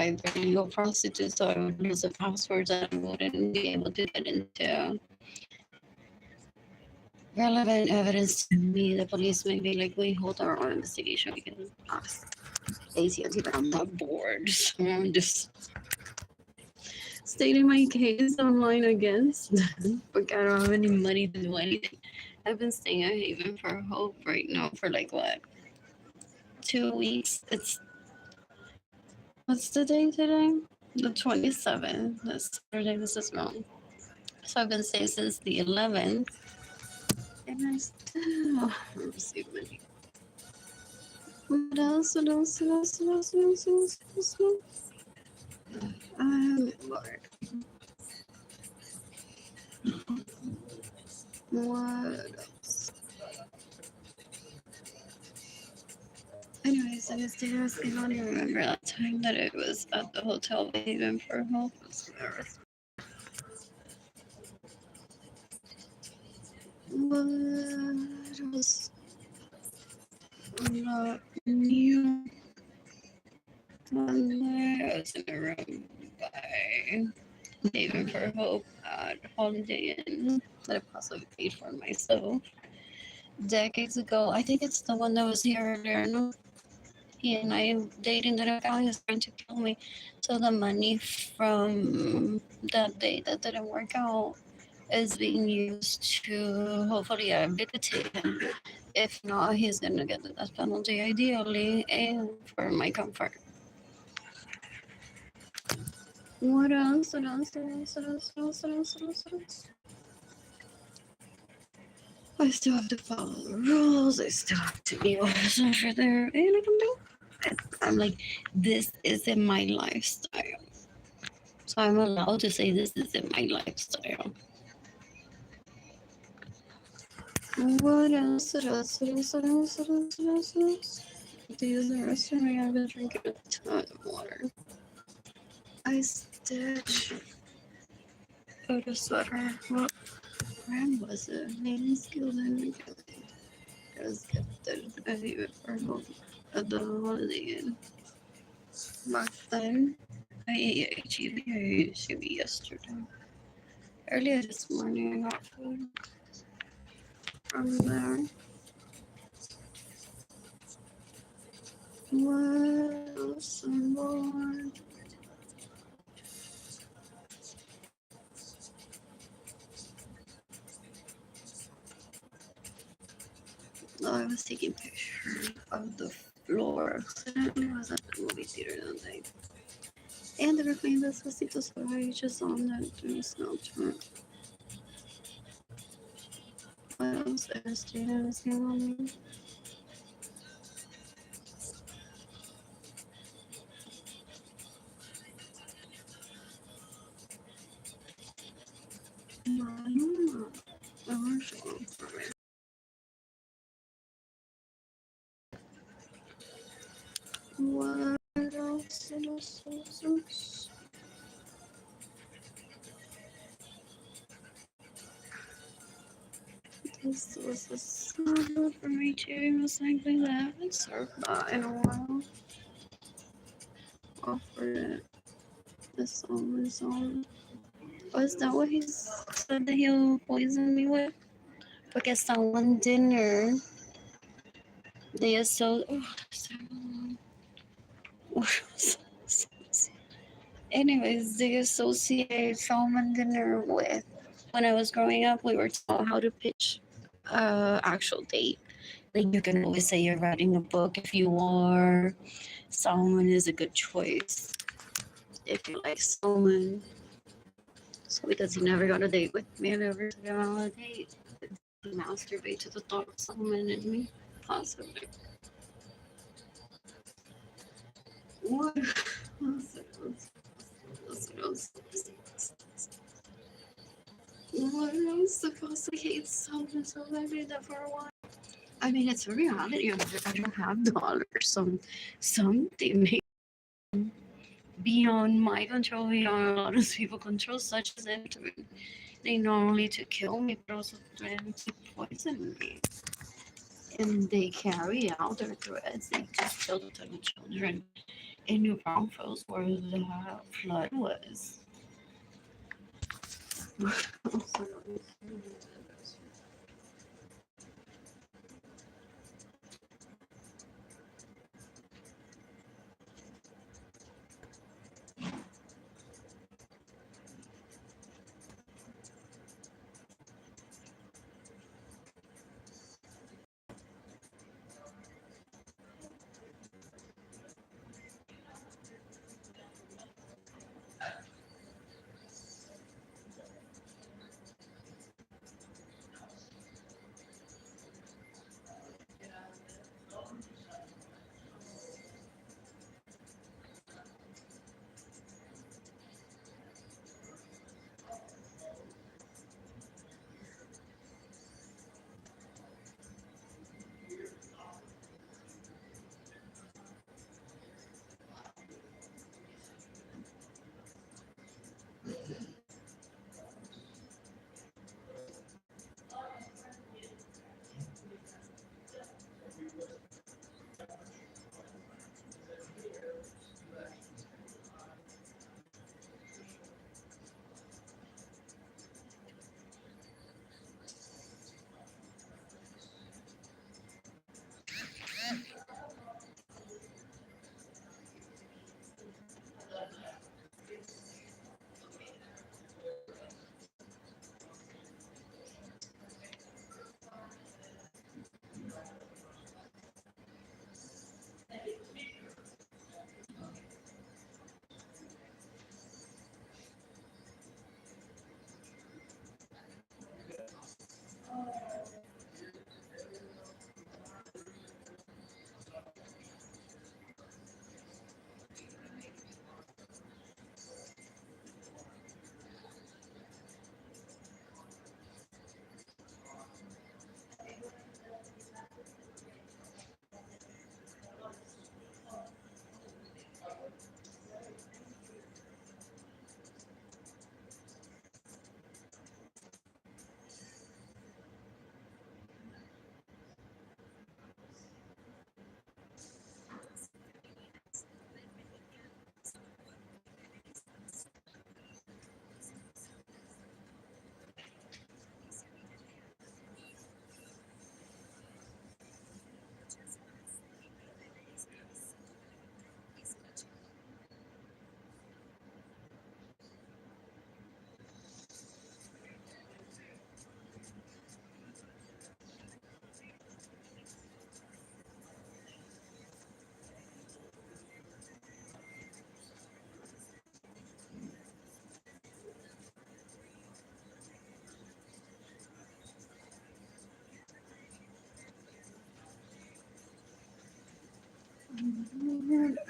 by the illegal prostitutes, so I would lose the passwords and I wouldn't be able to get into relevant evidence to me. The police may be like, we hold our investigation. We can ask AT&T, but I'm not bored. So I'm just stating my case online against them. But I don't have any money to do anything. I've been staying at Haven for Hope right now for like what? 2 weeks. What's the day today? The 27th. That's Saturday. This is wrong. So I've been staying since the 11th. And I still receive money. What else? What else? What else? What else? What else? What else? What else? I'm Lord. What else? Anyways, I was there. I don't even remember that time that it was at the hotel Haven for Hope. What else? Not new. Monday, I was in a room by Haven for Hope at Holiday Inn that I possibly paid for myself decades ago. I think it's the one that was here earlier. No, he and I dating that guy who's trying to kill me. So the money from that day that didn't work out is being used to hopefully rehabilitate him. If not, he's gonna get the death penalty ideally, and for my comfort. What else? What else? What else? What else? What else? What else? What else? What else? I still have to follow the rules. I still have to be awesome for there, and I don't know. I'm like, this isn't my lifestyle. So I'm allowed to say this isn't my lifestyle. What else? What else? What else? What else? What else? What else? What else? These are restaurant. I've been drinking a ton of water. I stitch. Put a sweater. What brand was it? Maybe Skilled and it was gifted. I leave it for home at the Holiday Inn. Back then, I ate HEB yesterday. Earlier this morning, I got food from there. What else? I'm bored. Oh, I was taking pictures of the floor. I was at the movie theater that night. And they were playing Despacito, so I just on that during Snapchat. What else? I stayed on me. No, I don't know. I want to show them for me. What else? What else? What else? This was a salad for me too. Most likely that I haven't served that in a while. Offered it. This on. Was that what he said that he'll poison me with? Because someone dinner, they are so. Anyways, they associate salmon dinner with. When I was growing up, we were taught how to pitch actual date. Like you can always say you're writing a book if you are. Salmon is a good choice if you like salmon. So because he never got a date with me, I never took him on a date. He masturbate to the thought of salmon and me, possibly. What else? Supposed to hate salmon, so I did that for a while. I mean, it's a reality. I don't have dollars. Something beyond my control, beyond a lot of people's control, such as them to they not only to kill me, but also threaten to poison me. And they carry out their threats. They just kill the children in New Braunfels where the flood was.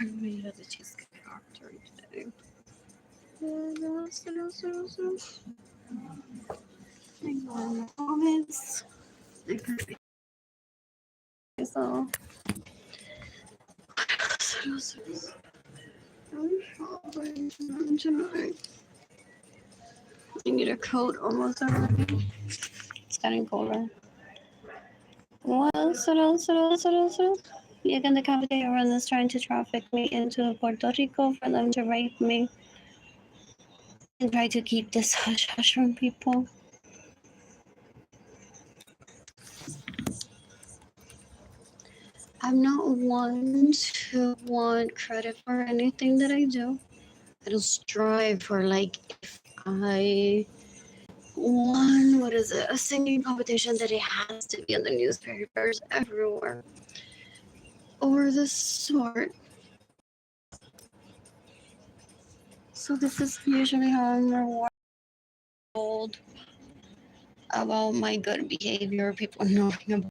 I made the cheesecake factory today. I go in my comments. So, I'm shopping tonight. I need a coat almost already. It's getting colder. What else? Again, the cafeteria run is trying to traffic me into Puerto Rico for them to rape me and try to keep this hush hush from people. I'm not one to want credit for anything that I do. I don't strive for, like, if I won, what is it, a singing competition, that it has to be in the newspapers everywhere or the sort. So this is usually how I'm rewarded about my good behavior. People knowing about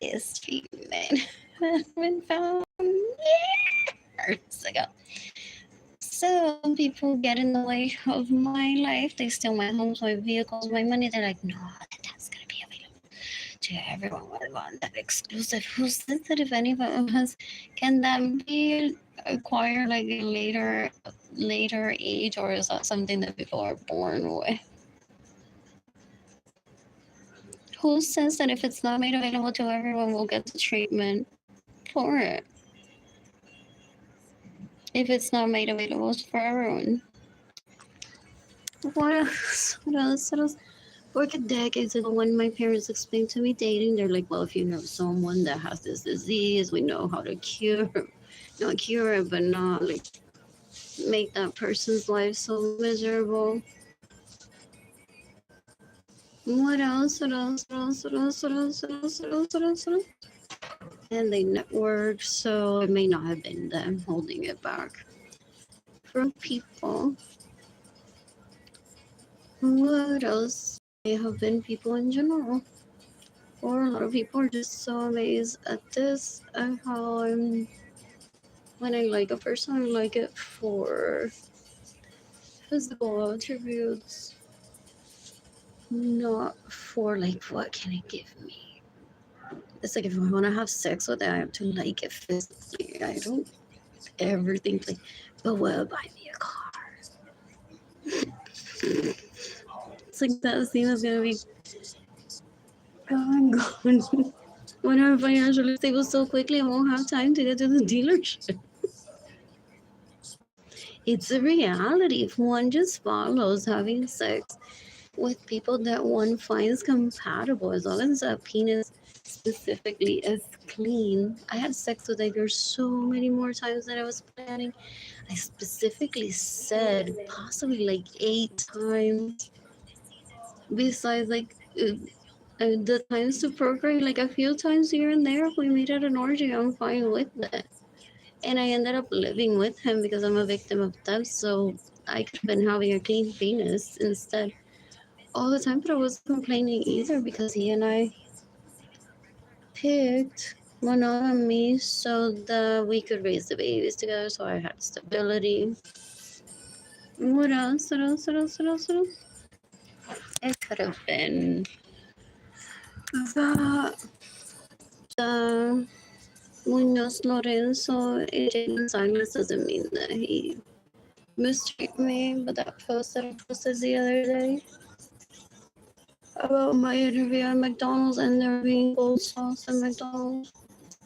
this treatment has been found years ago. So people get in the way of my life. They steal my homes, my vehicles, my money. They're like, no, that's gonna be available to everyone. We want that exclusive. Who says that if any of us can that be acquired like a later age, or is that something that people are born with? Who says that if it's not made available to everyone, we'll get the treatment? for it if it's not made available for everyone. What else? What else? What else? For decades ago, when my parents explained to me dating, they're like, well, if you know someone that has this disease, we know how to not cure it, but not like make that person's life so miserable. What else? What else? What else? What else? What else? What else? What else? What else? What else? And they network, so it may not have been them holding it back from people. What else? May have been people in general. Or a lot of people are just so amazed at this and how when I like a person, I like it for physical attributes, not for like what can it give me. It's like if I want to have sex with it, I have to like it physically. I don't ever think like, but will buy me a car? It's like that scene is gonna be, oh, I'm gone. When I'm financially stable so quickly, I won't have time to get to the dealership. It's a reality. If one just follows having sex with people that one finds compatible, as long as that penis specifically is clean. I had sex with that girl so many more times than I was planning. I specifically said possibly like 8 times. Besides, like the times to procreate, like a few times here and there, if we meet at an orgy, I'm fine with that. And I ended up living with him because I'm a victim of theft, so I could have been having a clean penis instead all the time, but I wasn't complaining either because he and I picked monogamy so that we could raise the babies together, so I had stability. What else? What else? What else? What else? What else? It could have been the Munoz Lorenzo in silence doesn't mean that he mistreated me, but that post that I posted the other day about my interview at McDonald's and there being cold sauce at McDonald's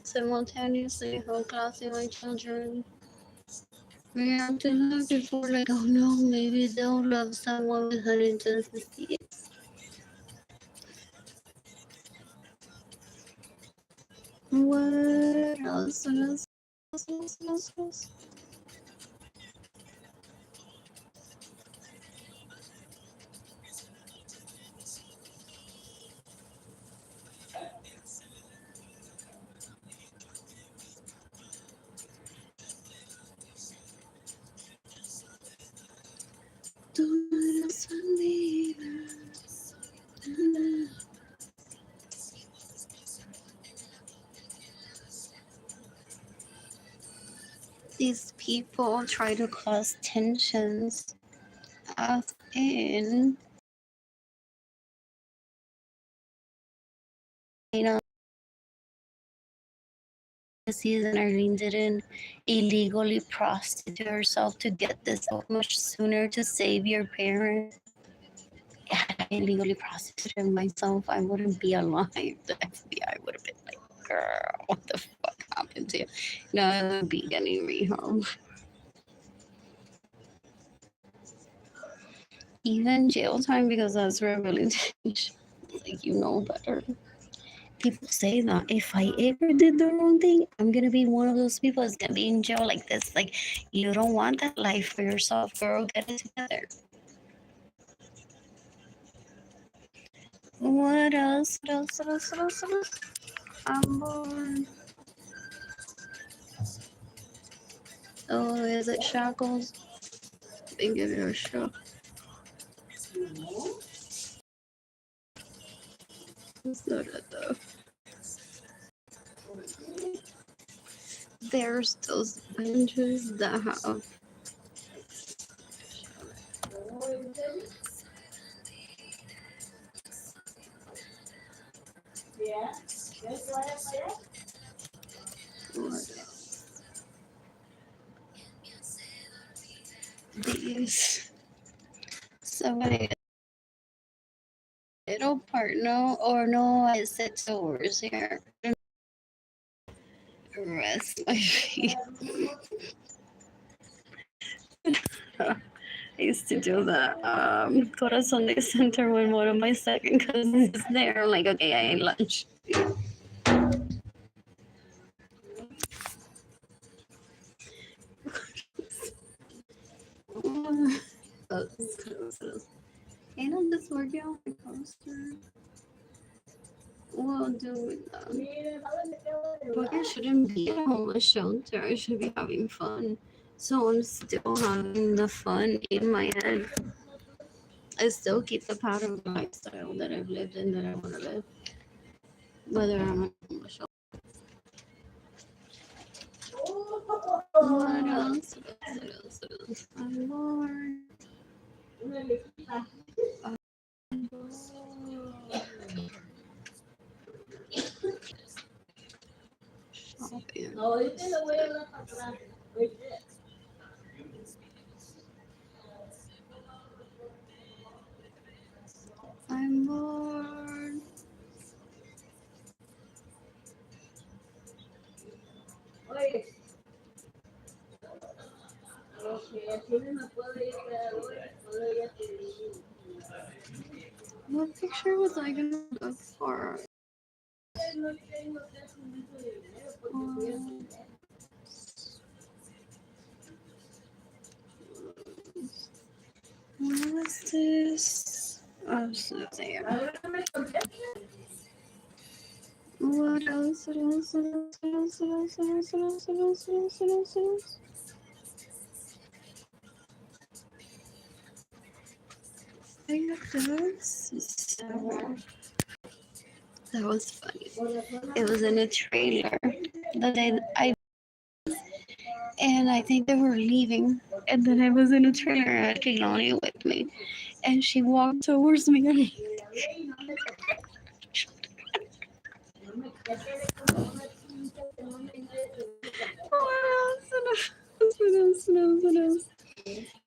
simultaneously, how classy my children reacted to that before, like, oh no, maybe they'll love someone with honey just to see it. What else? What else? What else? What else? What else? These people try to cause tensions as in, you know, season Arlene didn't illegally prostitute herself to get this out much sooner to save your parents. Had I illegally prostituted myself, I wouldn't be alive. The FBI would have been like, girl, what the fuck happened to you? No, I would be getting rehome. Even jail time because that's rehabilitation. Like, you know better. People say that if I ever did the wrong thing, I'm gonna be one of those people that's gonna be in jail like this. Like, you don't want that life for yourself, girl. Get it together. What else? What else? What else? What else? What else? I'm bored. Oh, is it shackles? They give it a shot. It's not it though. There's those benches that have these. Somebody little part, no, or no, I said doors here. rest my feet. I used to do the Corazon de Center when one of my second cousins is there. I'm like, okay, I ate lunch. And I'm just working on my poster. Well, dude, but I shouldn't be at a homeless shelter. I should be having fun. So I'm still having the fun in my head. I still keep the pattern of lifestyle that I've lived in that I want to live. Whether I'm at a homeless shelter. What else? My Lord. Shopping. I'm bored. What picture was I gonna look for? What was this? Oh, so there. What else? What else? What else? What else? What else? What else? What else? What else? What else? What else? What else? I got this. So, that was funny. It was in a trailer the day I and I think they were leaving. And then I was in a trailer. I had Kehlani with me, and she walked towards me. And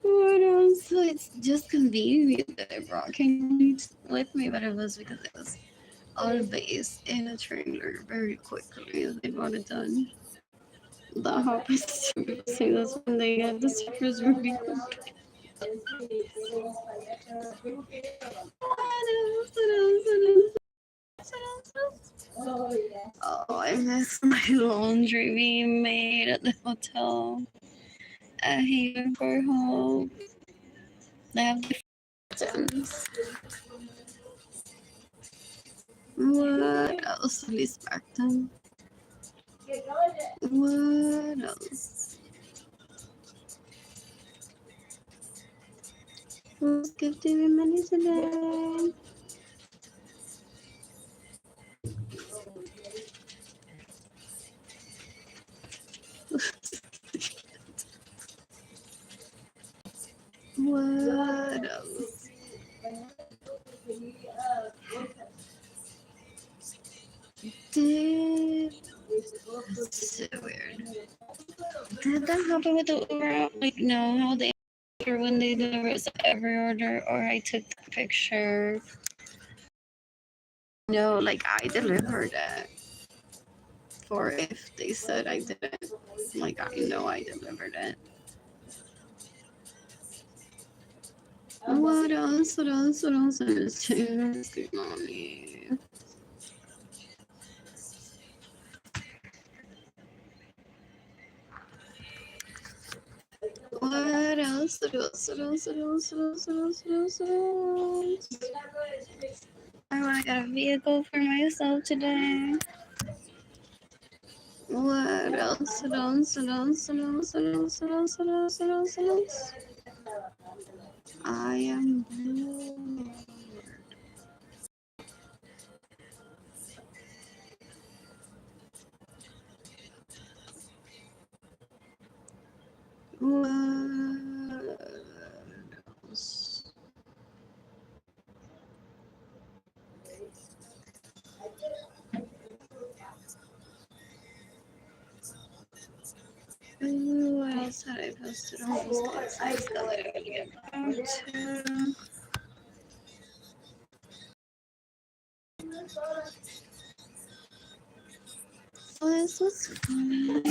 what else? So it's just convenient that I brought Kehlani with me, but it was because it was on base in a trailer very quickly. They got it done. That happens to people say that's when they get the surface really quick. Oh, I miss my laundry being made at the hotel. At Haven for Hope. They have different. What else? Least Spectrum. What else? Who's gifting me money today? What else? Did so weird. Did that happen with the Uber app? Like, no, how they answer when they deliver is every order, or I took the picture. No, like I delivered it. For if they said I didn't, like I know I delivered it. What else? What else? What else? Good morning. What else? What else? What else? What else? What else? What else? What else? What else? I want to get a vehicle for myself today. What else? What else? What else? What else? What else? What else? What else? What else? What else? I am bored. What else? What else had I posted on these things? I still didn't get back to. So this was It's fine.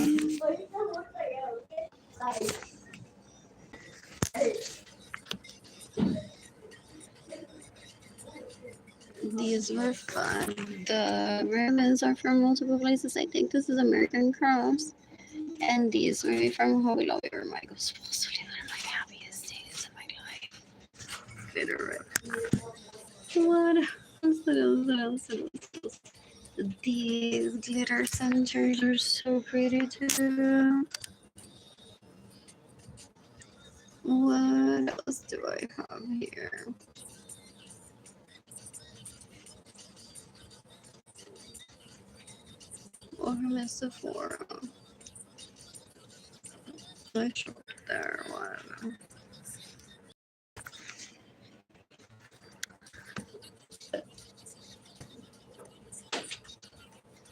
These were fun. The ribbons are from multiple places. I think this is American Crafts. And these were from Hobby Lobby. Or my supposedly one of my happiest days of my life. Bitter. What else? What else? What else? What else? These glitter centers are so pretty too. What else do I have here? Or Miss Sephora. I showed there. Whatever.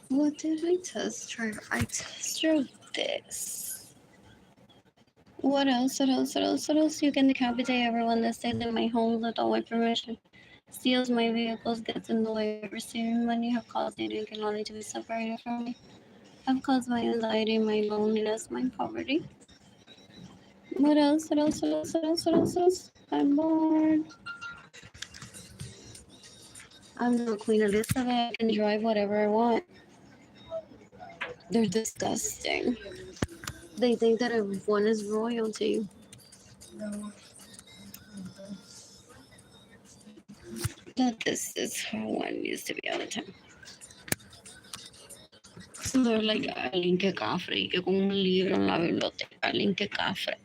What did I test drive? I test drove this. What else? What else? What else? What else? You can decapitate everyone that stays in my home without my permission. Steals my vehicles, gets in the way of receiving money, have caused dating and can only to be separated from me. Have caused my anxiety, my loneliness, my poverty. What else? What else? What else? What else? What else? What else? I'm bored. I'm not Queen Elizabeth. I can drive whatever I want. They're disgusting. They think that everyone is royalty. That this is how one used to be all the time. So they're like, Arlene, que cafre, y que con un libro en la biblioteca, Arlene, que cafre.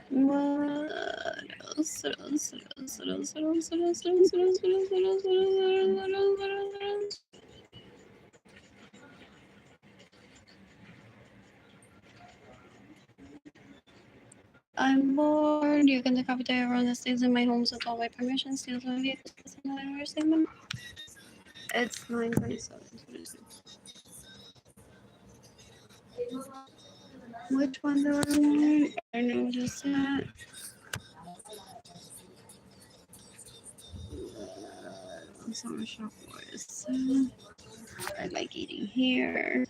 What else? What else? What else? What else? What else? What else? What else? What else? What else? What else? What else? What else? What else? I'm bored. You can decapitate everyone that stays in my home without my permission. Steals my vehicles. It's 9:27. Which one do I want? I know just that. Summer shop boys. I like eating here.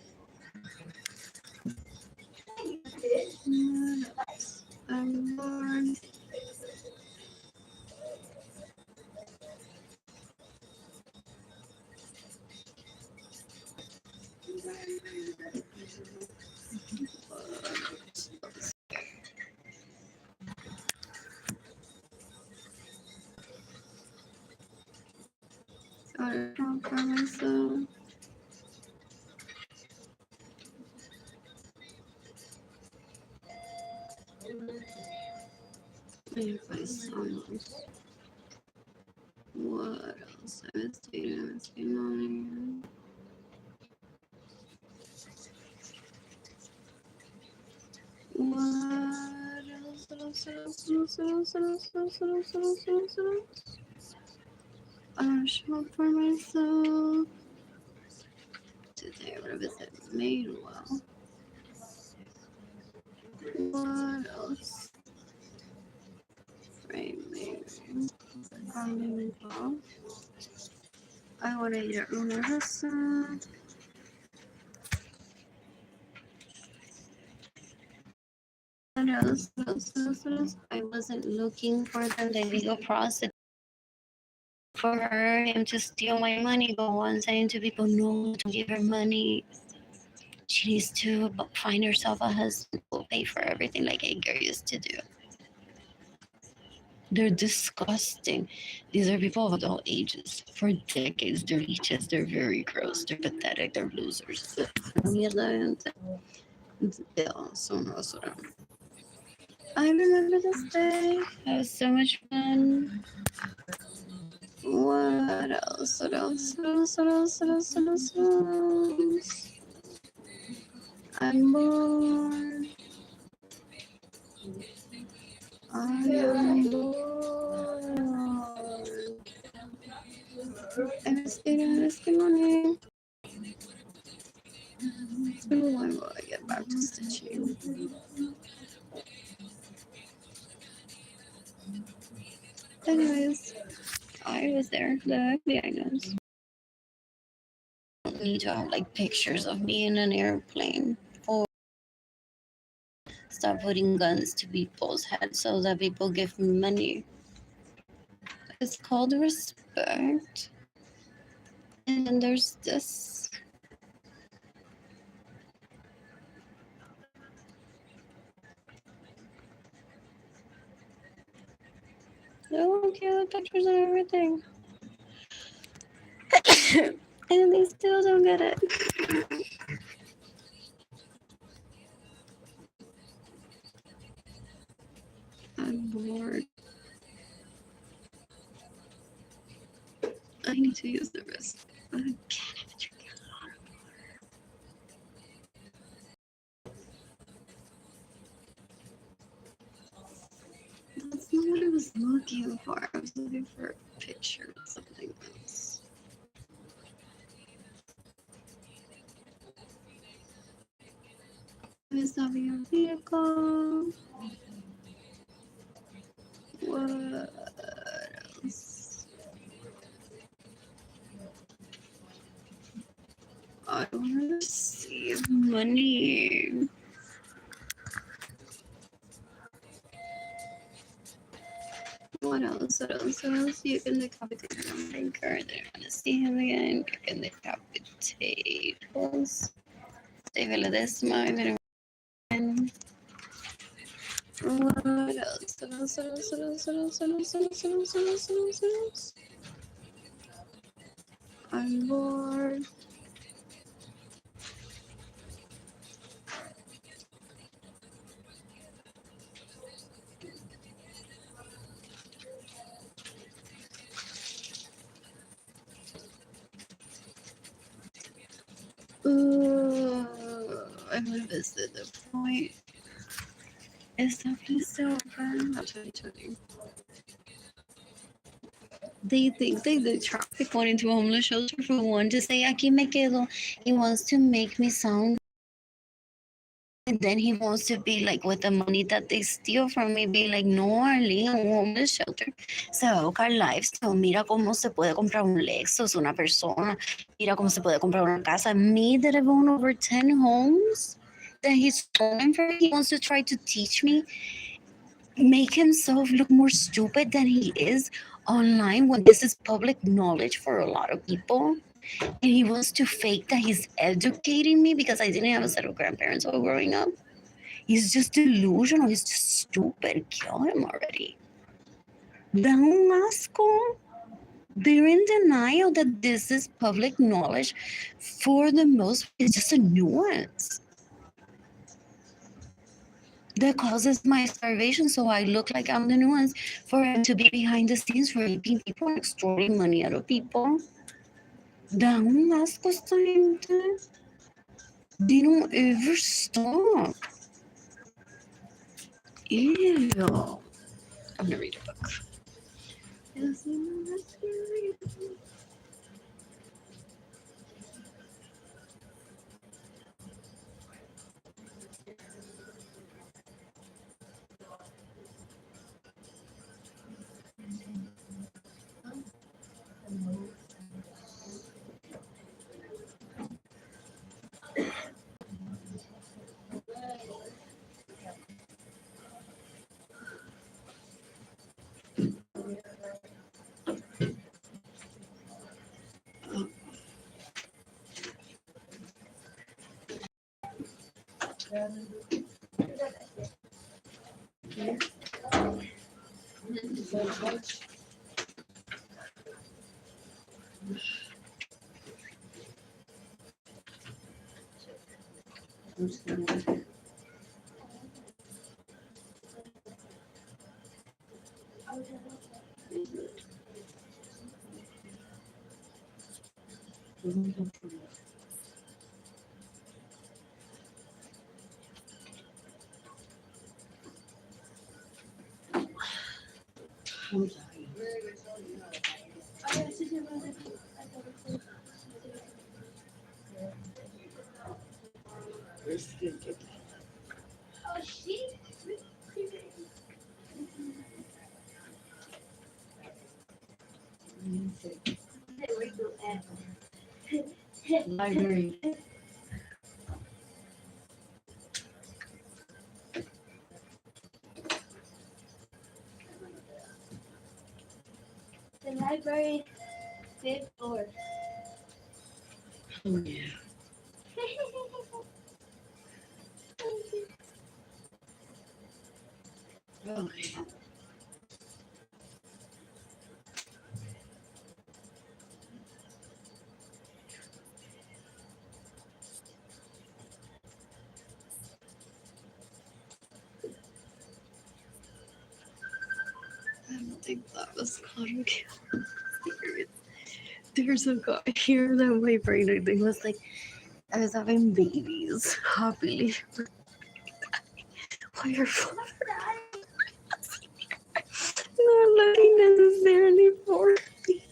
I'm bored. Got a trunk for myself. Buy songs. What else? I'm asking money. What else? What else? What else? What else? What else? What else? What else? What else? What else? What else? I'm shop for myself. Today I'm gonna visit Madewell. What else? Right, maybe. I want to eat at Luna Hudson. What else? What else? What else? What else? I wasn't looking for them. The legal process for him to steal my money. Go on saying to people, no, don't give her money. She needs to find herself a husband who will pay for everything like Edgar used to do. They're disgusting. These are people of all ages. For decades, they're leeches. They're very gross. They're pathetic. They're losers. I remember this day. It was so much fun. What else? What else? What else? What else? What else? What else? What else? I'm bored. I am bored. I'm asking money. So when will I get back to stitching? Anyways, I was there. The FBI knows. I don't need to have like pictures of me in an airplane. Or stop putting guns to people's heads so that people give me money. It's called respect. And then there's this. Oh, okay, the pictures and everything. And they still don't get it. I'm bored. I need to use the wrist. I can't have a drink. That's not what I was looking for. I was looking for a picture of something else. It's not being a vehicle. What else? I want to receive money. What else? What else? What else? You can decapitate a banker. They want to see him again. You can decapitate us. David Ledesma. What else? What else? What else? What else? What else? What else? What else? What else? What else? What else? What else? I'm bored. I visited the point. Is that place still open? Not 2020. They think they traffic one into a homeless shelter for one to say, aquí me quedo. He wants to make me sound. And then he wants to be like with the money that they steal from me, be like, no, Arlene, un homeless shelter se va a buscar lifestyle. Mira cómo se puede comprar un Lexus, una persona. Mira cómo se puede comprar una casa. Me that I've owned over 10 homes that he's stolen from me. He wants to try to teach me, make himself look more stupid than he is online when this is public knowledge for a lot of people. And he wants to fake that he's educating me because I didn't have a set of grandparents while growing up. He's just delusional. He's just stupid. Kill him already. Da un asco. They're in denial that this is public knowledge. For the most, it's just a nuance that causes my starvation. So I look like I'm the nuance for him to be behind the scenes raping people and extorting money out of people. Da un asco esta gente. They don't ever stop. Ew. I'm gonna read a book. Library. The library, 5th floor. Oh, yeah. Really? I don't think that was cotton candy. There's a guy here that my brain I think was like I was having babies happily. Why your father not looking necessarily for me?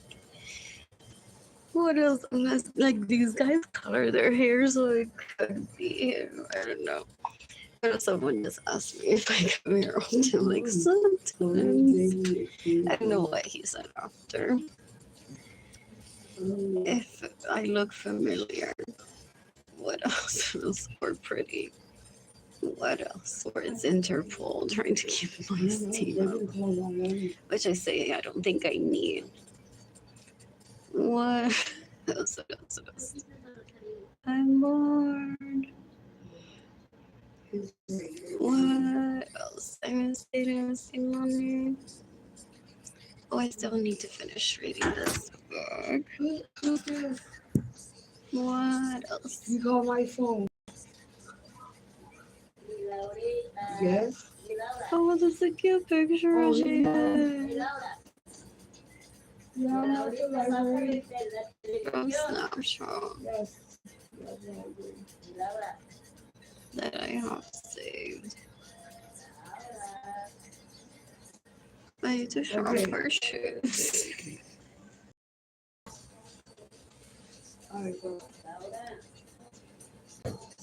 What else? Unless like these guys color their hair so it could be him. I don't know. What if someone just asked me if I come here often? Like sometimes. I don't know what he said after. If I look familiar, what else was more pretty? What else? Or it's Interpol trying to keep my steam up, which I say I don't think I need. What else? What else? What else? I'm bored. What else? I missed money. Oh, I still need to finish reading this book. What else? You call my phone. Yes. Oh, that's a cute picture Oh, of you. Yeah, I'm at the library. From Snapchat Yes. that I have saved. I need to shop for shoes. Alright, go.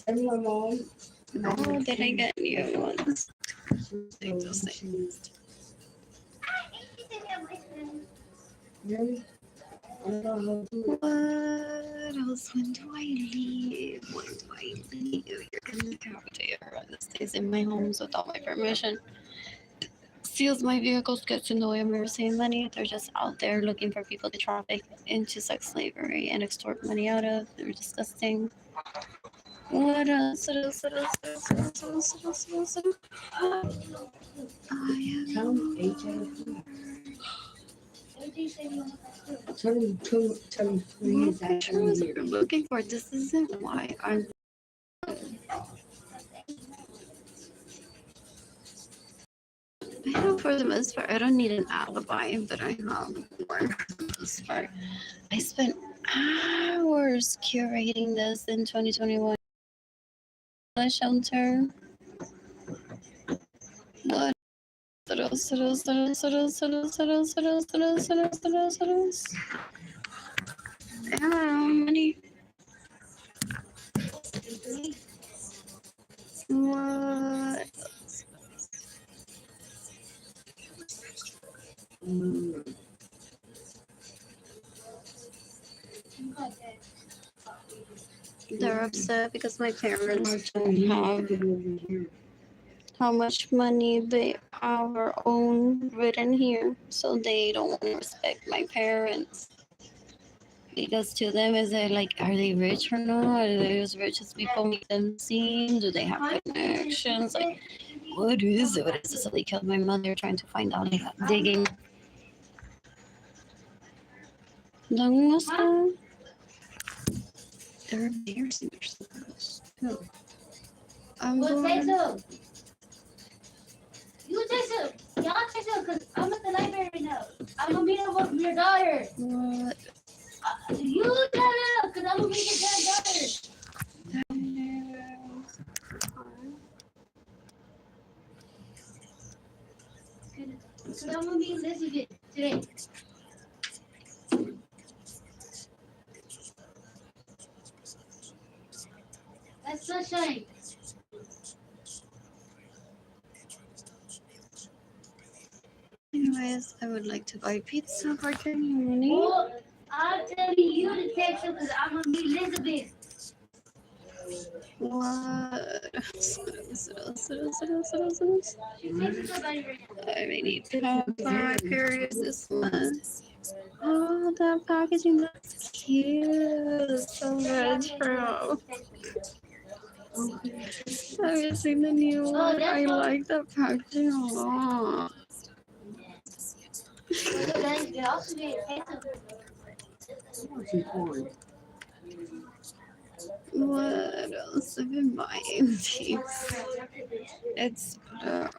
And my mom. Oh, did I get new ones? Save those things. Really? What else? When do I leave? When do I leave? You're in the cafeteria. This stays in my homes without my permission. Steals my vehicles, gets in the way of me receiving money. They're just out there looking for people to traffic into sex slavery and extort money out of. They're disgusting. What else? What else? What else? What else? What else? What else? What else? What else? I Tell am. me, Tell me, What pictures you're looking for? This isn't why I'm. I know for the most part, I don't need an alibi, but I have more for the most part. I spent hours curating this in 2021. Shelter. What? Money. What? They're upset because my parents don't have how much money they our own written here, so they don't want to respect my parents. Because to them, is it like, are they rich or not? Are they as rich as people make them seem? Do they have connections? Like, what is it? What is it? So they killed my mother trying to find out, like, digging. There are bears in their house. I'm going. You text him. Y'all text him because I'm at the library now. I'm gonna meet up with your daughter. What? You tell him because I'm gonna meet your daughter. Because I'm gonna meet Elizabeth today. That's sunshine. Anyways, I would like to buy pizza for Kenny. Well, I'm telling you to text her because I'm gonna be Elizabeth. What? She texted somebody right now. I may need to have my periods this month. Oh, that packaging looks cute. So retro. Have you seen the new one? I like that packaging a lot. Then you also get pizza. What's he calling? What else have I been buying these? It's what else?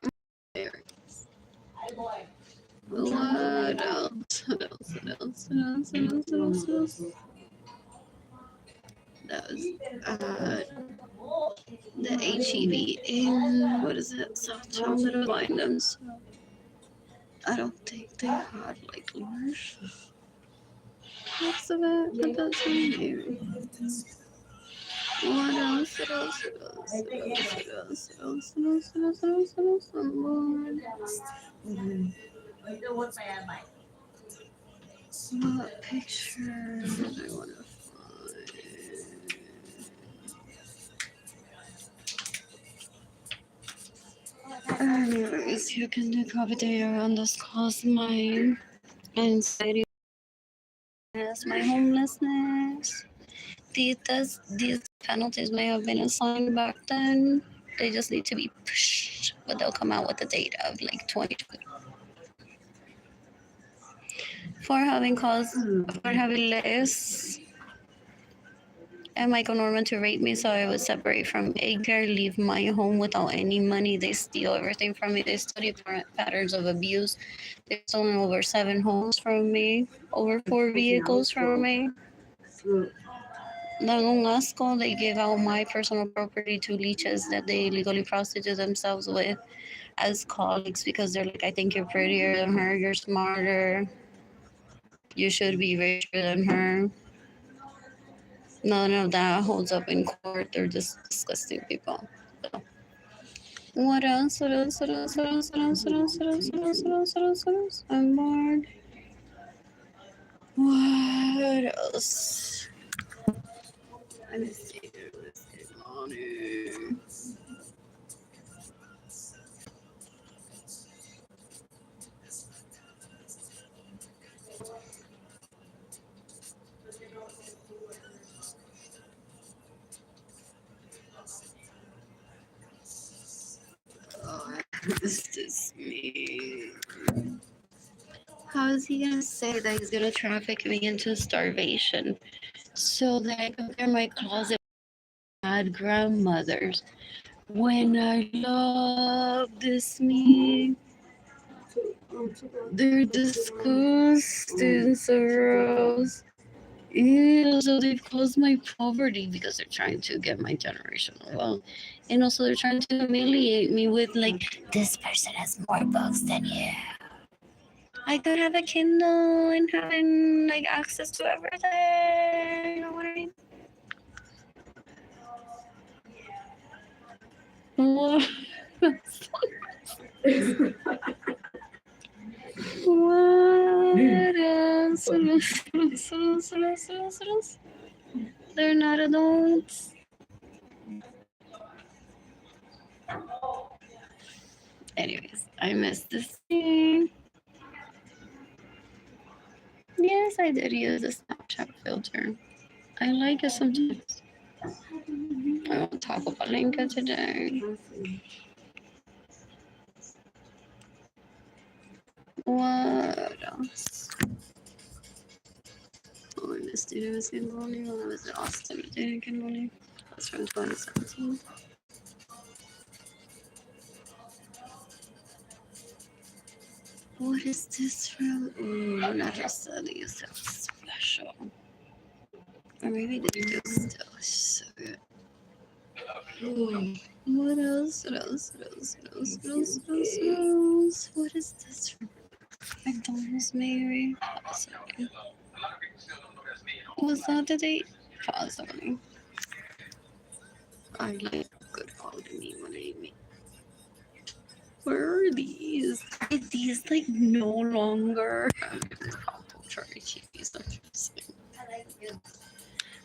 What else? What else? What else? What else? What else? What else? That was the HEB in what is it? South Chalmers Linedens. I don't think they had like large parts of it, but that's maybe. What else? What else? What else? What else? What else? What else? What else? What else? What else? What What picture did I want to find? Anyways, you can do copy data on this cause my anxiety is my homelessness. These penalties may have been assigned back then. They just need to be pushed, but they'll come out with the date of like 2020 for having less. And Michael Norman to rape me, so I would separate from Edgar, leave my home without any money. They steal everything from me. They study patterns of abuse. They've stolen over 7 homes from me, over 4 vehicles from me. Long asco, they give out my personal property to leeches that they illegally prostitute themselves with as colleagues because they're like, I think you're prettier than her, you're smarter, you should be richer than her. None of that holds up in court. They're just disgusting people. So. What else? What else? What else? What else? What else? What else? What else? What else? What else? What else? What else? I'm bored. What else? I missed you. Money. Oh, this is me. How is he gonna say that he's gonna traffic me into starvation so that I compare my closet with bad grandmothers when I love this meat? They're disgusting, Soros. Ew, so they've caused my poverty because they're trying to get my generational wealth. And also they're trying to humiliate me with like, this person has more books than you. I could have a Kindle and having like access to everything. You know what I mean? What? What else? They're not adults. Anyways, I missed this thing. Yes, I did use the Snapchat filter. I like it sometimes. I want to talk about Linka today. What else? Oh, I missed it. It was in morning when I was in Austin. I didn't get money. That's from 2017. What is this from? Ooh, never said these have special. Or maybe they do still. So good. What else? What else? What else? What else? What else? What else? What else? What is this from? McDonald's Mary. Sorry. Was that the date? Sorry. I like good quality meat when I eat meat. Where are these? Are these like no longer? Try cheese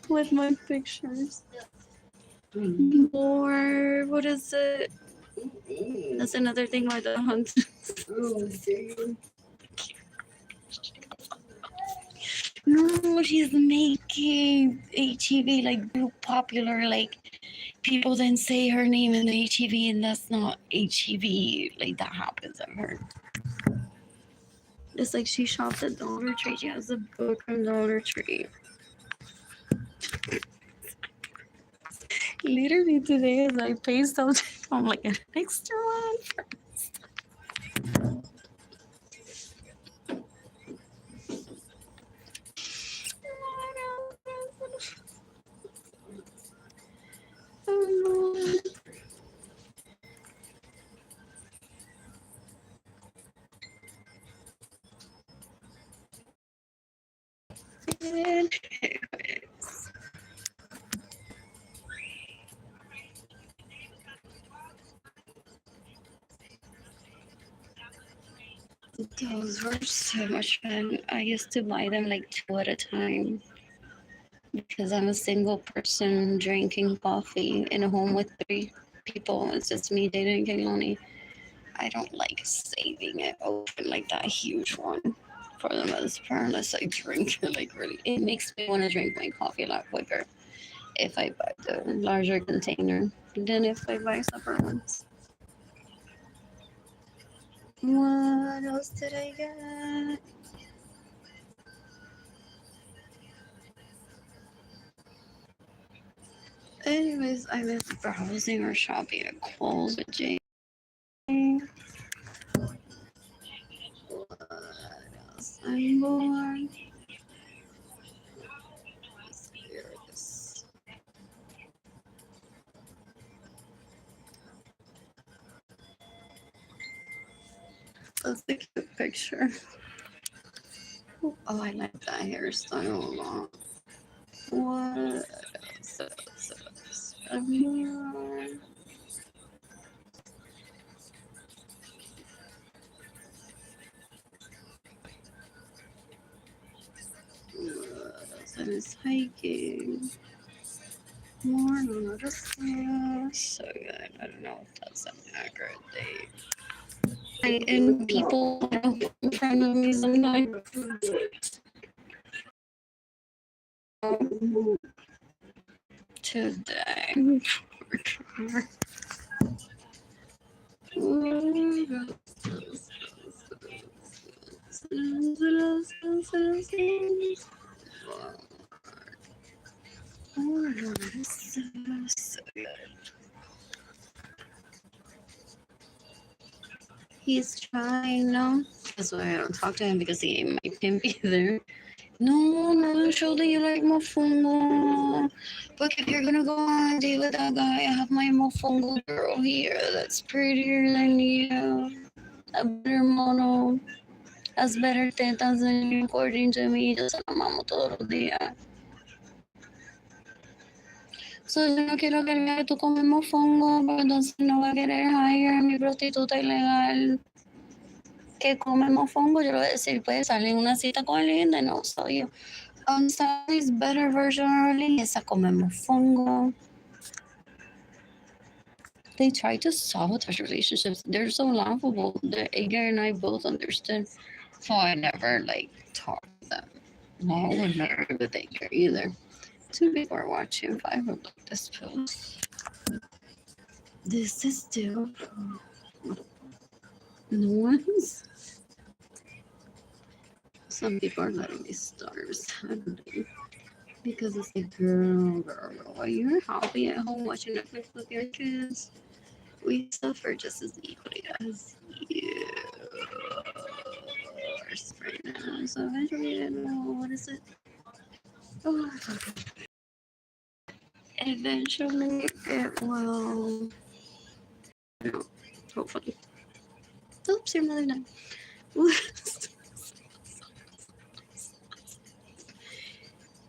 with my pictures. More. What is it? That's another thing why the hunt. No, she's making HEV like real popular. Like people then say her name in the HEV, and that's not HEV. Like that happens, I've heard. It's like she shops at Dollar Tree. She has a book from Dollar Tree. Literally today, as I pay something, I'm like an extra one. Oh, no. Those were so much fun. I used to buy them like 2 at a time because I'm a single person drinking coffee in a home with 3 people. It's just me, Data, and Kehlani. I don't like saving it open like that huge one for the most part unless I drink it like really. It makes me want to drink my coffee a lot quicker if I buy the larger container than if I buy separate ones. What else did I get? Anyways, I was browsing or shopping at Kohl's with Jay. What else? I'm bored. Serious. That's a cute picture. Oh, I like that hairstyle a lot. What else? More. I was hiking. More Naruto. So good. I don't know if that's an accurate date. And people in front of me sometimes. Today. So good. He's trying, no? That's why I don't talk to him because he might pimp either. No, no, show that you like mofongo. But if you're gonna go on a date with that guy, I have my mofongo girl here that's prettier than you. A better mono. Has better tetas than you, according to me. Yo se la mamo todos los días. So, yo no quiero que vea que tú comes mofongo, porque entonces no va a querer hire mi prostituta ilegal que come mofongo. Yo le voy a decir, pues, sale en una cita con alguien de no soy yo. Sally's better version of Arlene, esa come mofongo. They try to sabotage relationships. They're so laughable. Edgar and I both understood. So I never, like, talked to them. No, I would never with Edgar either. 2 people are watching. 5 would like this post. This is still no one's. Some people are letting me starve Saturday because it's like, girl, are you happy at home watching Netflix with your kids? We suffer just as equally as you right now. So eventually, I don't know, what is it? Oh, eventually it will. No, hopefully. Oops, you're really done.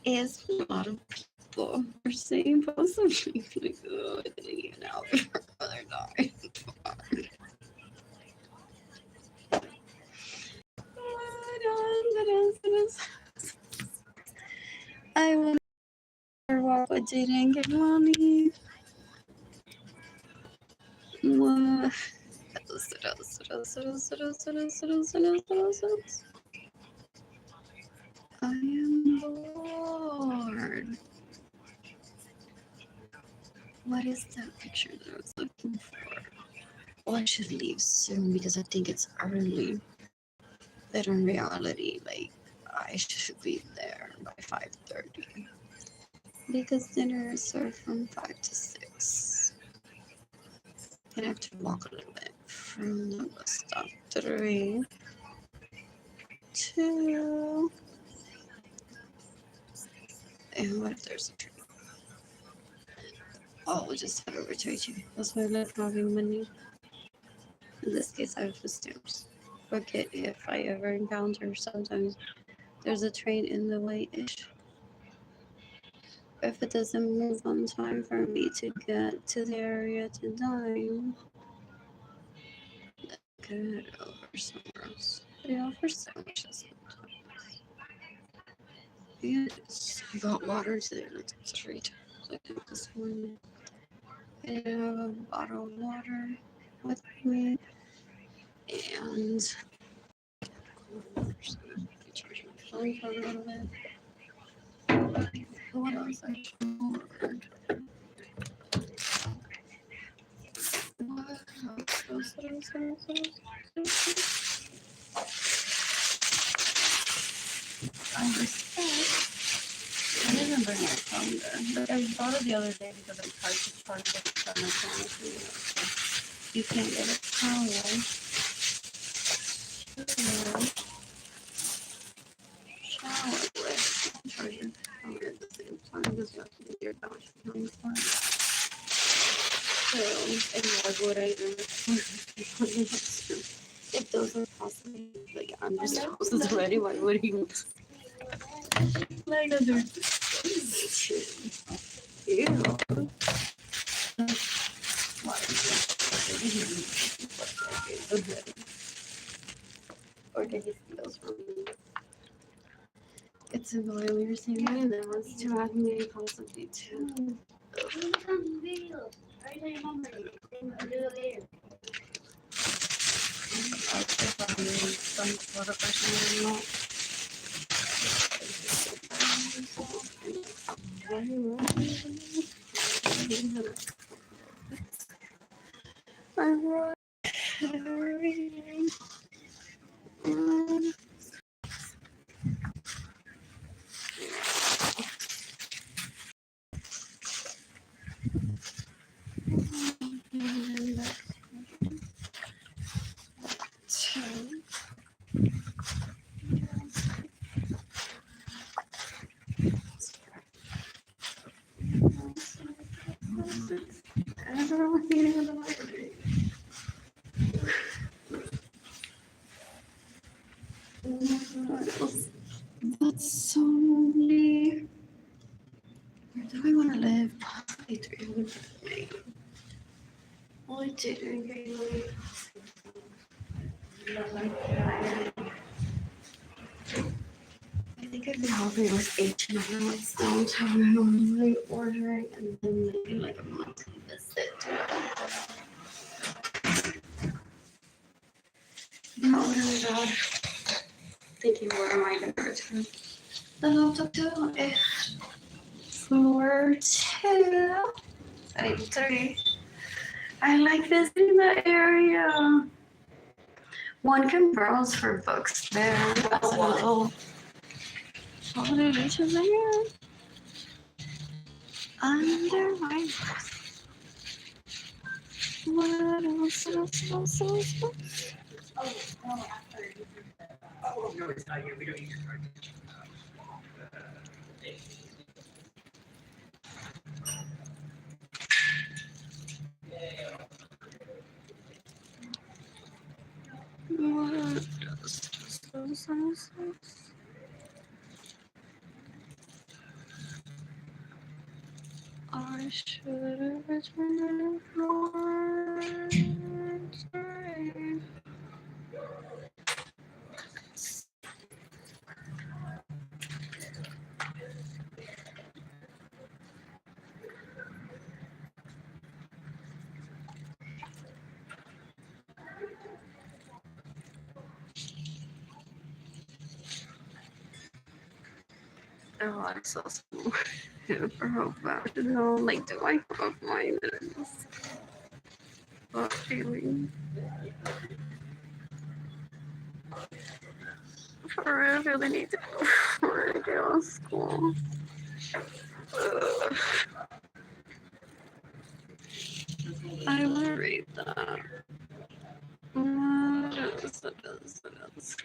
It's a lot of people are saying possibly like, oh, I didn't even know other died. I want to walk with Jada and get money. What? I am bored. What is that picture that I was looking for? Well, I should leave soon because I think it's early. But in reality, like, I should be there by 5:30. Because dinner is served from 5 to 6. And I have to walk a little bit from the bus stop 3 to... And what if there's a train? Oh, we'll just head over to HEB. That's why I love having money. In this case, I have the stamps. Forget if I ever encounter sometimes there's a train in the way-ish. If it doesn't move on time for me to get to the area to dine, then I could head over somewhere else. They offer sandwiches sometimes. Yes, I got water today like 3 times. I think this morning. I didn't have a bottle of water with me. And charge my phone for a little bit. What else I should ordered? I respect. I didn't bring my phone there. Like I bought it the other day because I tried to charge it from my phone. You can't get a power. Shower with. Charge your phone at the same time because you have to get your battery from the phone. So, and why would I even if those are possible, like I'm just house is ready, why would he like other ew. Or did he steal from me? It's annoying when you're seeing me and then wants to add me possibly too. Some sort of person I'm right. Everyone eating in the library. That's so lonely. Where do I want to live? Possibly 300 feet. Well, I didn't really. I think I'd be happy with H&M. It's downtown and only ordering and then maybe like a monthly visit. Oh my god. Thinking where am I gonna return? Then I'll talk to if floor 2. I 3. I like visiting the area. One can browse for books there. That's a little holiday beaches there. Under my breath. What else? Oh, no, it's not here. We don't use your card. What else? I should have returned floor 3. Oh, I'm so small. For how bad to know, like, do I have my minutes? But feeling. For real, I really need to go for a girl school. Ugh. I will read that. What else? What else? What else?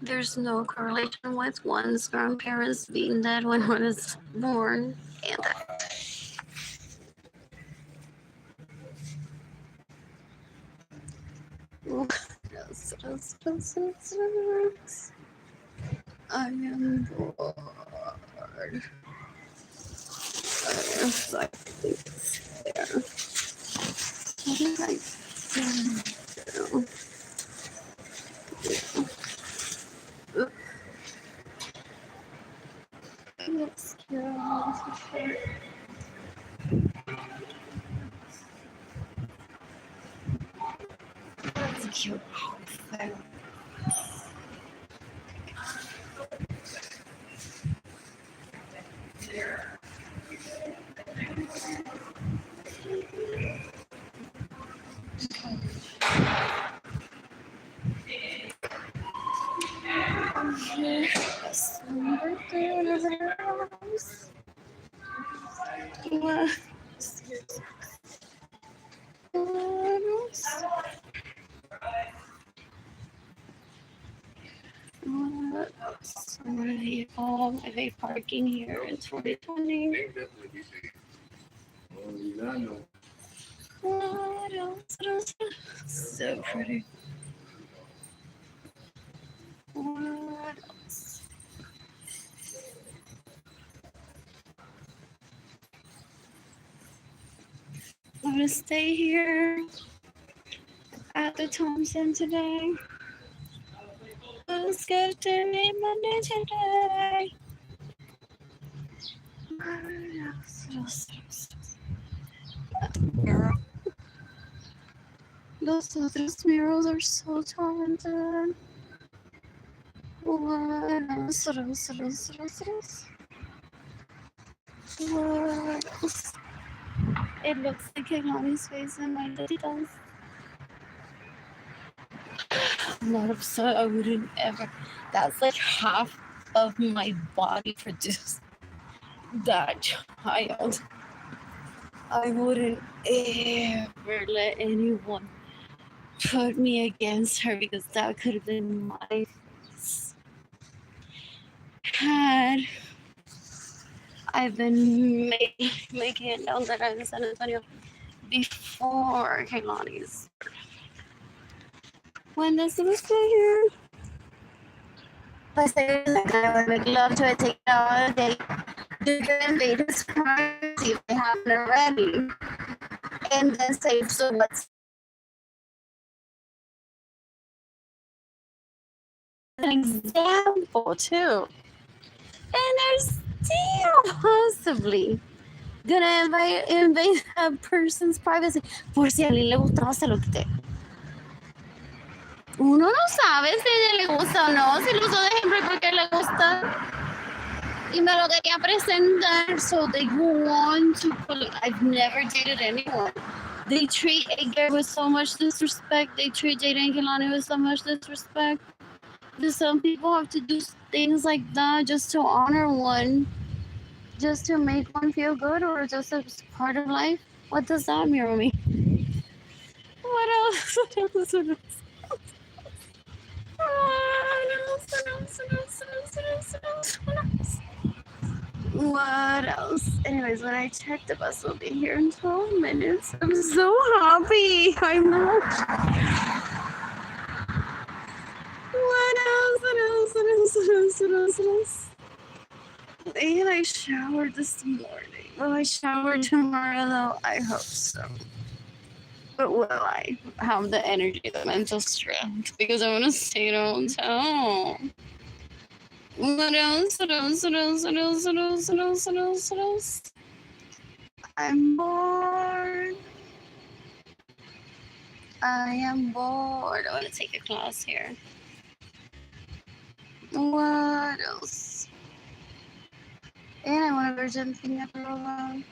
There's no correlation with one's grandparents being dead when one is born and that. I am bored. It's like there. What did I do? Looks cute. That's a cute outfit. Birthday at every house. What else? What else? I'm gonna hate I hate parking here in 2020. What else? What else? So pretty. What else? I'm gonna stay here at the Thompson today. Let's go to Monday today. What else? Girl. Those other murals are so talented. What else? What else? What else? What else? What else? It looks like Kehlani's face and my daddy does. I'm not upset. I wouldn't ever. That's like half of my body produced that child. I wouldn't ever let anyone put me against her because that could have been my face. Had I've been making it known that I'm in San Antonio before Kehlani's. When this was here, I said I would make love to it, take it all day. Do your invaders see if they haven't already. And then say, so what's an example too? And they're still possibly gonna invade a person's privacy. Por si a Arlene le gustaba, se lo quité. Uno no sabe si a ella le gusta o no, si lo uso de ejemplo y porque le gusta. Y me lo quería presentar, so they go on to. I've never dated anyone. They treat Edgar with so much disrespect. They treat Jada and Kehlani with so much disrespect. Some people have to do things like that just to honor one, just to make one feel good, or just as part of life. What does that mean? What else? What else? What else? What else? Anyways, when I check, the bus will be here in 12 minutes. I'm so happy. I'm not. What else? What else? What else? What else? What else? What else? And I showered this morning. Will I shower tomorrow though? I hope so. But will I have the energy, the mental strength? Because I want to stay downtown. What else? What else? What else? What else? What else? What else? What else? What else? I'm bored. I am bored. I want to take a class here. What else? And I want a virgin thing for a while.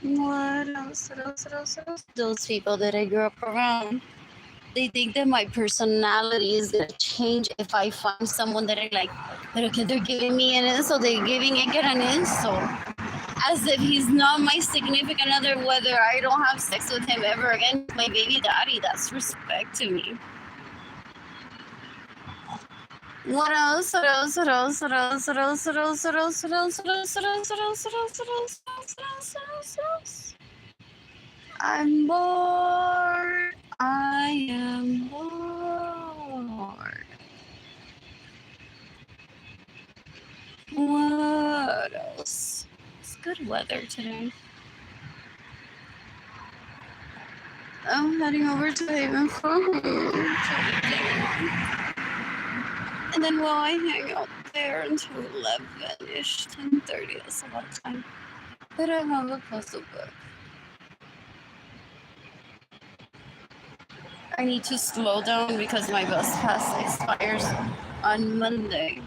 What else? What else? What else? What else? Those people that I grew up around, they think that my personality is gonna change if I find someone that I like. But okay, they're giving me an insult. They're giving it an insult, as if he's not my significant other. Whether I don't have sex with him ever again, my baby daddy. That's respect to me. What else? What else? What else? What else? What else? What else? What else? What else? What else? What else? What else? What else? What else? What else? I'm bored. I am bored. What else? It's good weather today. I'm heading over to Haven Farm. And then while I hang out there until 11-ish, 10:30, that's a lot of time. But I have a puzzle book. I need to slow down because my bus pass expires on Monday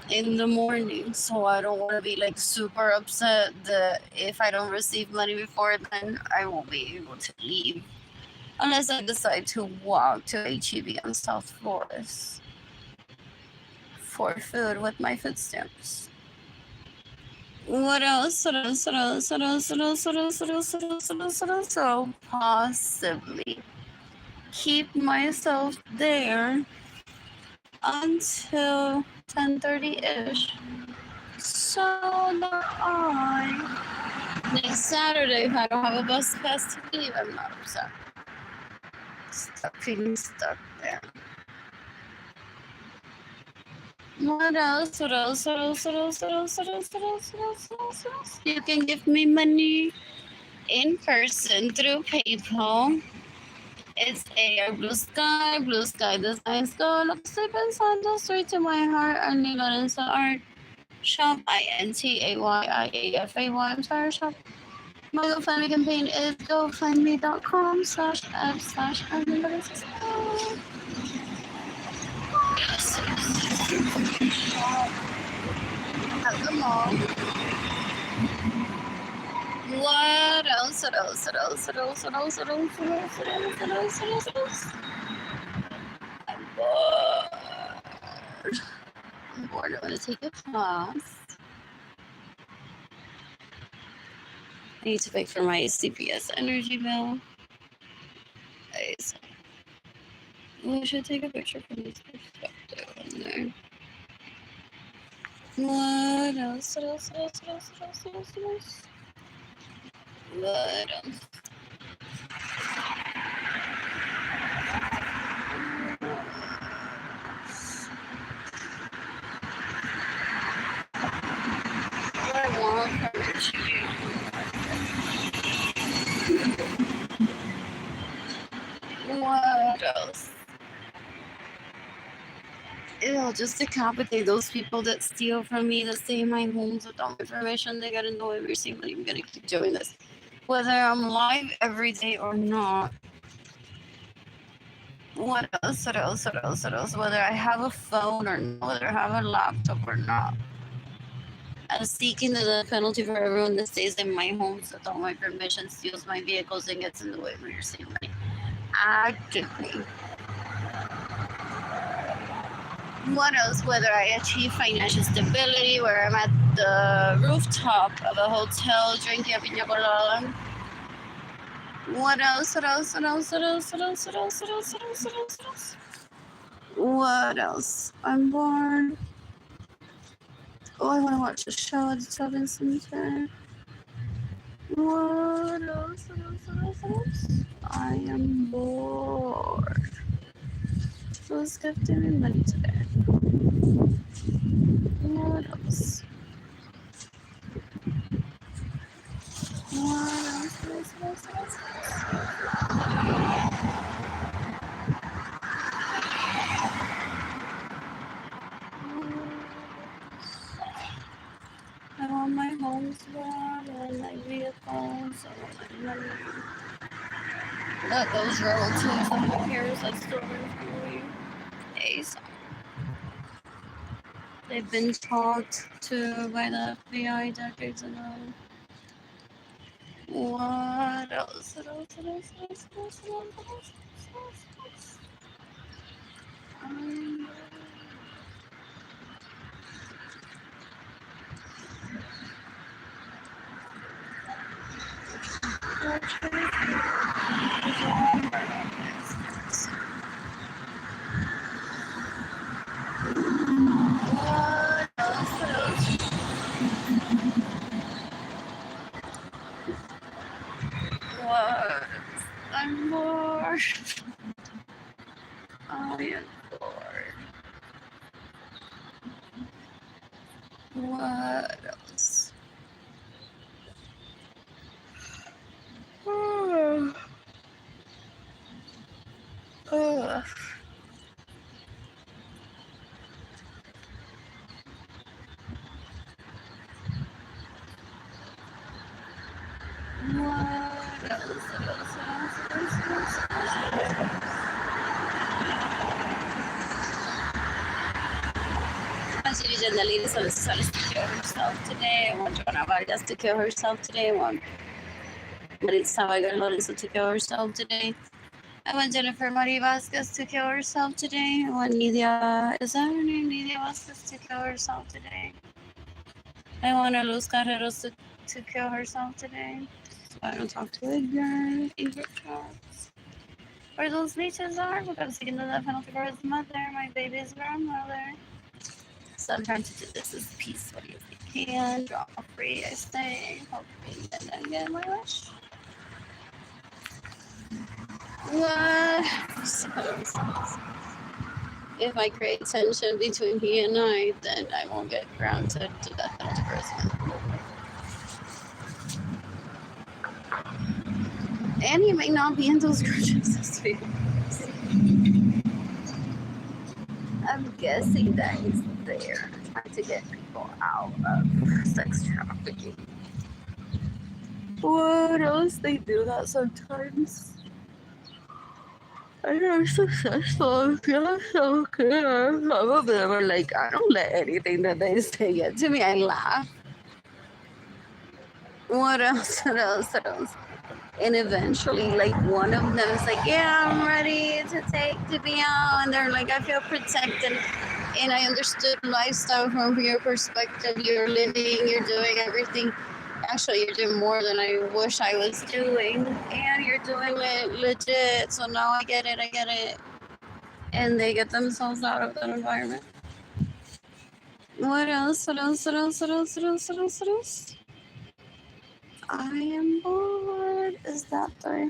in the morning. So I don't want to be like super upset that if I don't receive money before then, I won't be able to leave. Unless I decide to walk to HEB on South Forest for food with my food stamps. What else? What else? What else? What else? What else? What else? What else? What else? What else? What else? So possibly keep myself there until 10:30-ish. So that next Saturday, if I don't have a bus pass to leave, I'm not upset. Feeling stuck there. What else? What else? What else? What else? What else? What else? What else? What else? What else? What else? You can give me money in person through PayPal. It's AR Blue Sky Designs Go. Lo que estoy pensando, straight to my heart, Arlene Lorenzo Art Shop, INTAYIAFAY, I'm sorry, shop. My GoFundMe campaign is gofundme.com/f/Arlene Lorenzo at the mall. What else? What else? What else? What else? What else? What else? What else? What else? What else? What else? What else? I'm bored. I'm bored. I want to take a class. I need to pay for my CPS energy bill. I should take a picture from this perspective in there. What else? What else? What else? What else? What else? What else? What else? What else? I want permission. What else? It'll just decapitate those people that steal from me, that stay in my homes without my permission. They gotta know every single day I'm gonna keep doing this. Whether I'm live every day or not. What else? What else? What else? What else? Whether I have a phone or not, whether I have a laptop or not. I'm seeking the death penalty for everyone that stays in my homes without my permission, steals my vehicles, and gets in the way of me receiving money. Actively. What else? Whether I achieve financial stability, where I'm at the rooftop of a hotel drinking a piña colada. What else? What else? What else? What else? What else? What else? What else? What else? What else? What else? What else? I'm bored. Oh, I want to watch a show at the Tobin Center. What else? What else? What else? What else? I am bored. Who's gifting me money today? What else? What else? What else? What else? What else? is bad in my vehicle, so I'm money. Let those relatives of my parents that stolen from me. They've been talked to by the FBI decades ago. What else? What else? What else? What else? What else? What else? What else? What else? What? I'm bored. I am bored. What else? Ugh. What else? What else? What else? What else? Actually, the lady Solis to kill herself today. I want Joanna Vargas to kill herself today. I want Maritza Lorenzo to kill herself today. I want Jennifer Marie Vasquez to kill herself today. I want Nidia, is that her name? Nidia Vasquez to kill herself today. I want Luz Carreros to kill herself today. So I don't talk to Edgar, Ingrid Charles. Where those bitches are, because he can do that penalty for his mother, my baby's grandmother. So I'm trying to do this as peacefully as I can. Draw free, I say. Hopefully, and then get my wish. What? If I create tension between he and I, then I won't get grounded to death penalty for his mother. And he may not be in those grudges this week. I'm guessing that he's there trying to get people out of sex trafficking. What else? They do that sometimes. And they're successful. Feel so good. Some of them are like, I don't let anything that they say get to me. I laugh. What else? What else? What else? And eventually, like, one of them is like, yeah, I'm ready to be out. And they're like, I feel protected. And I understood lifestyle from your perspective. You're living, you're doing everything. Actually, you're doing more than I wish I was doing. And you're doing it legit. So now I get it. And they get themselves out of that environment. What else? What else? What else? What else? What else? What else? What else? I am bored. Is that there?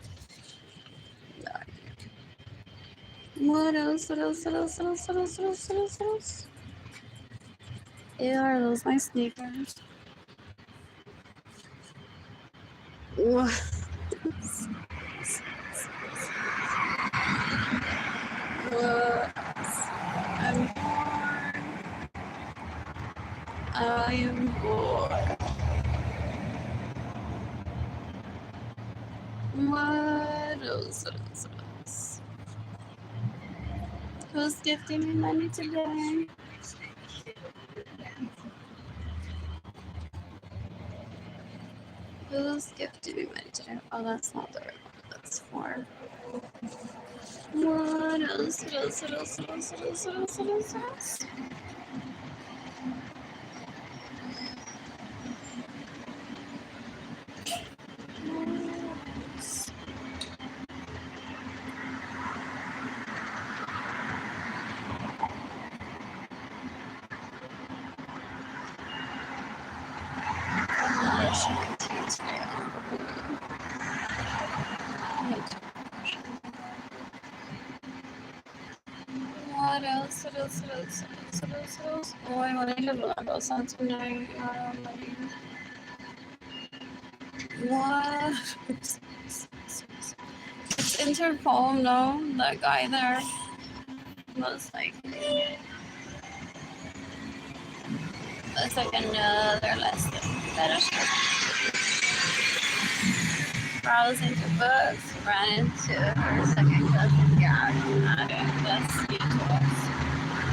What else? What else? What else? What else? What else? What else? What else? What else? Yeah, are those my sneakers? What? I'm bored. I am bored. What else? What else? What else? Who's gifting me money today? Who's gifting me money today? Oh, that's not the right one. That's for. What else? What else? What else? What else? What else? What else? What else? What else? What else? What else? What else? What else? What else? Oh, I want to live on those on tonight. What? It's Interpol, no? That guy there was like. That's like another lesson. better. Browsing through books, ran into her second cousin. Yeah, that's speechless.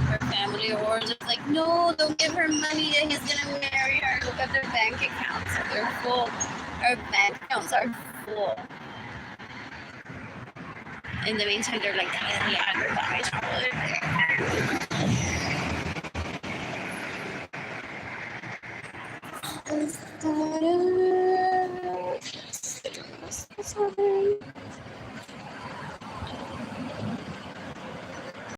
Her family or just like, no, don't give her money. He's gonna marry her. Look at their bank accounts. They're full. Her bank accounts are full. In the meantime, they're like, yeah,